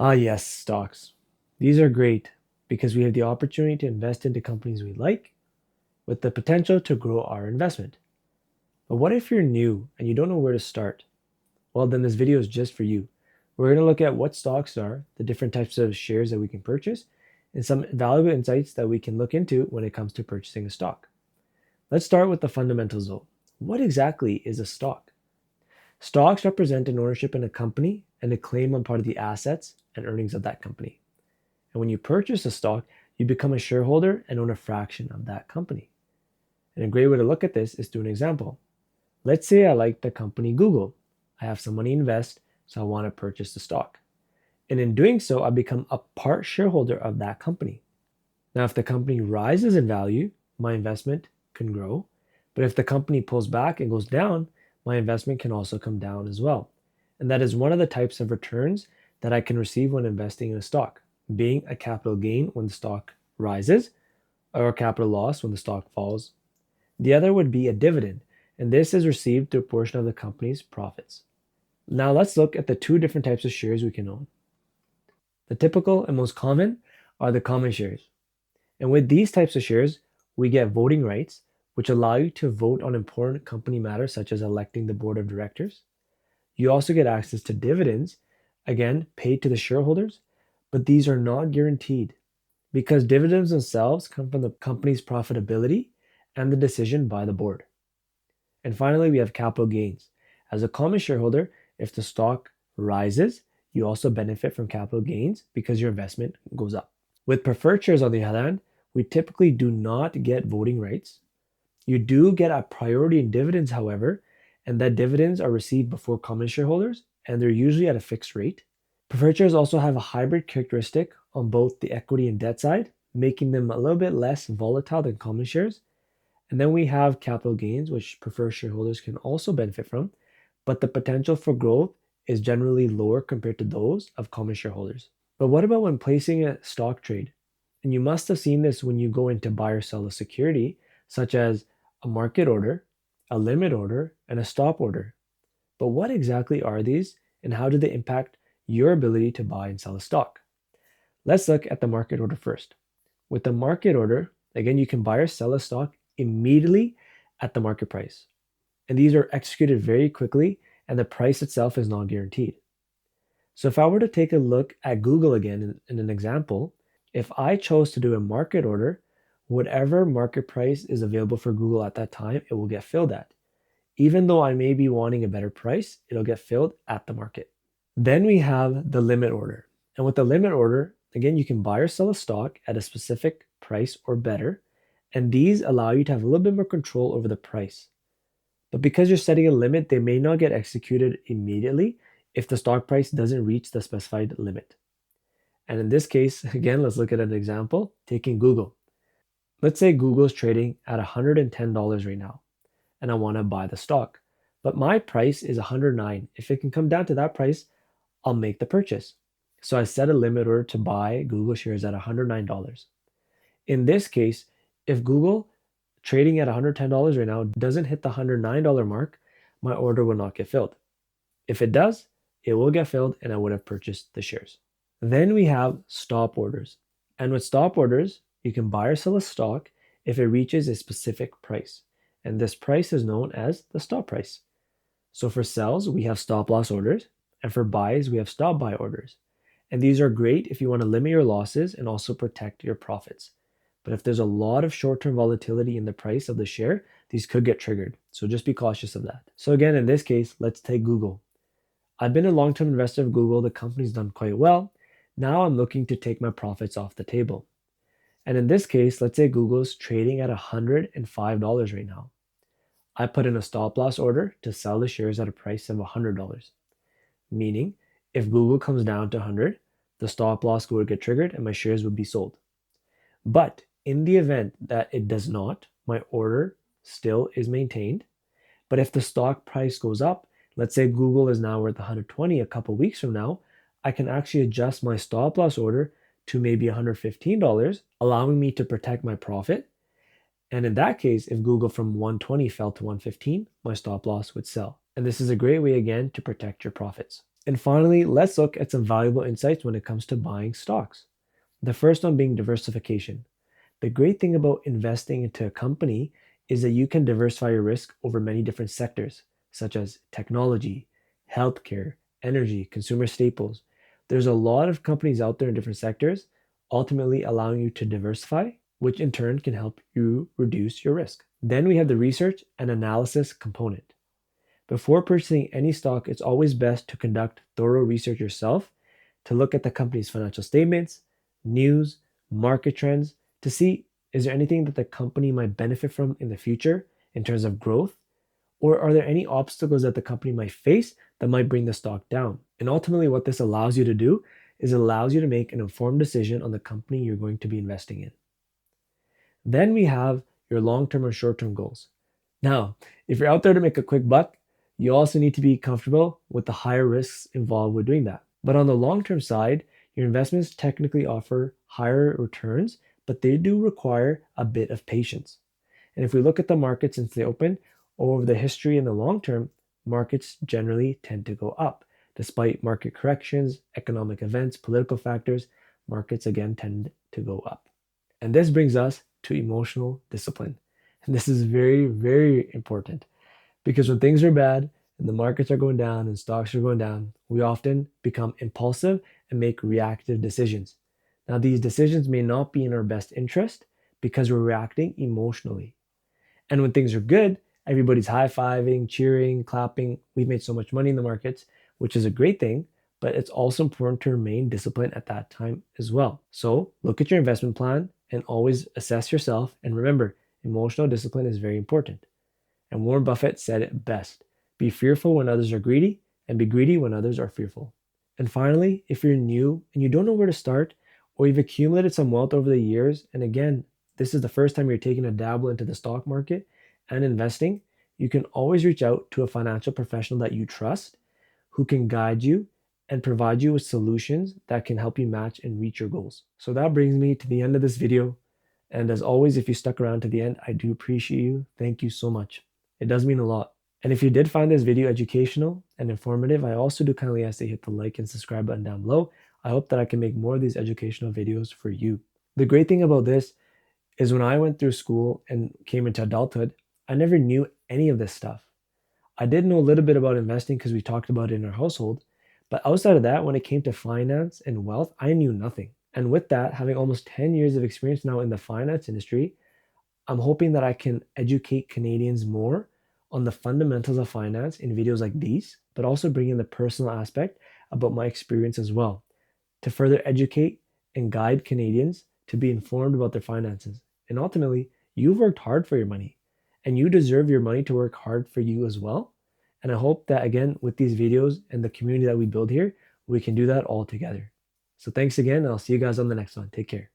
Ah, yes, stocks. These are great because we have the opportunity to invest into companies we like with the potential to grow our investment. But what if you're new and you don't know where to start? Well, then this video is just for you. We're going to look at what stocks are, the different types of shares that we can purchase, and some valuable insights that we can look into when it comes to purchasing a stock. Let's start with the fundamentals though. What exactly is a stock? Stocks represent an ownership in a company and a claim on part of the assets and earnings of that company. And when you purchase a stock, you become a shareholder and own a fraction of that company. And a great way to look at this is through an example. Let's say I like the company Google. I have some money to invest, so I want to purchase the stock. And in doing so, I become a part shareholder of that company. Now, if the company rises in value, my investment can grow. But if the company pulls back and goes down, my investment can also come down as well. And that is one of the types of returns that I can receive when investing in a stock, being a capital gain when the stock rises or a capital loss when the stock falls. The other would be a dividend, and this is received through a portion of the company's profits. Now let's look at the two different types of shares we can own. The typical and most common are the common shares. And with these types of shares, we get voting rights, which allow you to vote on important company matters such as electing the board of directors. You also get access to dividends, again, paid to the shareholders, but these are not guaranteed because dividends themselves come from the company's profitability and the decision by the board. And finally, we have capital gains. As a common shareholder, if the stock rises, you also benefit from capital gains because your investment goes up. With preferred shares, on the other hand, we typically do not get voting rights. You do get a priority in dividends, however, and that dividends are received before common shareholders, and they're usually at a fixed rate. Preferred shares also have a hybrid characteristic on both the equity and debt side, making them a little bit less volatile than common shares. And then we have capital gains, which preferred shareholders can also benefit from, but the potential for growth is generally lower compared to those of common shareholders. But what about when placing a stock trade? And you must have seen this when you go in to buy or sell a security, such as a market order, a limit order, and a stop order. But what exactly are these, and how do they impact your ability to buy and sell a stock? Let's look at the market order first. With the market order, again, you can buy or sell a stock immediately at the market price. And these are executed very quickly, and the price itself is not guaranteed. So if I were to take a look at Google again in an example, if I chose to do a market order, whatever market price is available for Google at that time, it will get filled at. Even though I may be wanting a better price, it'll get filled at the market. Then we have the limit order. And with the limit order, again, you can buy or sell a stock at a specific price or better. And these allow you to have a little bit more control over the price. But because you're setting a limit, they may not get executed immediately if the stock price doesn't reach the specified limit. And in this case, again, let's look at an example, taking Google. Let's say Google is trading at $110 right now, and I want to buy the stock. But my price is 109. If it can come down to that price, I'll make the purchase. So I set a limit order to buy Google shares at $109. In this case, if Google trading at $110 right now doesn't hit the $109 mark, my order will not get filled. If it does, it will get filled and I would have purchased the shares. Then we have stop orders. And with stop orders, you can buy or sell a stock if it reaches a specific price. And this price is known as the stop price. So for sells, we have stop loss orders. And for buys, we have stop buy orders. And these are great if you want to limit your losses and also protect your profits. But if there's a lot of short-term volatility in the price of the share, these could get triggered. So just be cautious of that. So again, in this case, let's take Google. I've been a long-term investor of Google. The company's done quite well. Now I'm looking to take my profits off the table. And in this case, let's say Google's trading at $105 right now. I put in a stop loss order to sell the shares at a price of $100. Meaning, if Google comes down to 100, the stop loss would get triggered and my shares would be sold. But in the event that it does not, my order still is maintained. But if the stock price goes up, let's say Google is now worth 120 a couple weeks from now, I can actually adjust my stop loss order to maybe $115, allowing me to protect my profit. And in that case, if Google from 120 fell to 115, my stop loss would sell. And this is a great way again to protect your profits. And finally, let's look at some valuable insights when it comes to buying stocks. The first one being diversification. The great thing about investing into a company is that you can diversify your risk over many different sectors, such as technology, healthcare, energy, consumer staples. There's a lot of companies out there in different sectors, ultimately allowing you to diversify, which in turn can help you reduce your risk. Then we have the research and analysis component. Before purchasing any stock, it's always best to conduct thorough research yourself to look at the company's financial statements, news, market trends to see is there anything that the company might benefit from in the future in terms of growth, or are there any obstacles that the company might face that might bring the stock down? And ultimately, what this allows you to do is it allows you to make an informed decision on the company you're going to be investing in. Then we have your long term or short term goals. Now, if you're out there to make a quick buck, you also need to be comfortable with the higher risks involved with doing that. But on the long term side, your investments technically offer higher returns, but they do require a bit of patience. And if we look at the market since they opened, over the history in the long term, markets generally tend to go up. Despite market corrections, economic events, political factors, markets again tend to go up. And this brings us to emotional discipline. And this is very, very important because when things are bad and the markets are going down and stocks are going down, we often become impulsive and make reactive decisions. Now, these decisions may not be in our best interest because we're reacting emotionally. And when things are good, everybody's high fiving, cheering, clapping. We've made so much money in the markets, which is a great thing, but it's also important to remain disciplined at that time as well. So look at your investment plan and always assess yourself. And remember, emotional discipline is very important. And Warren Buffett said it best: be fearful when others are greedy, and be greedy when others are fearful. And finally, if you're new and you don't know where to start, or you've accumulated some wealth over the years, and again, this is the first time you're taking a dabble into the stock market and investing, you can always reach out to a financial professional that you trust who can guide you and provide you with solutions that can help you match and reach your goals. So that brings me to the end of this video. And as always, if you stuck around to the end, I do appreciate you. Thank you so much. It does mean a lot. And if you did find this video educational and informative, I also do kindly ask that you hit the like and subscribe button down below. I hope that I can make more of these educational videos for you. The great thing about this is when I went through school and came into adulthood, I never knew any of this stuff. I did know a little bit about investing because we talked about it in our household, but outside of that, when it came to finance and wealth, I knew nothing. And with that, having almost 10 years of experience now in the finance industry, I'm hoping that I can educate Canadians more on the fundamentals of finance in videos like these, but also bring in the personal aspect about my experience as well to further educate and guide Canadians to be informed about their finances. And ultimately, you've worked hard for your money and you deserve your money to work hard for you as well. And I hope that again, with these videos and the community that we build here, we can do that all together. So thanks again, and I'll see you guys on the next one. Take care.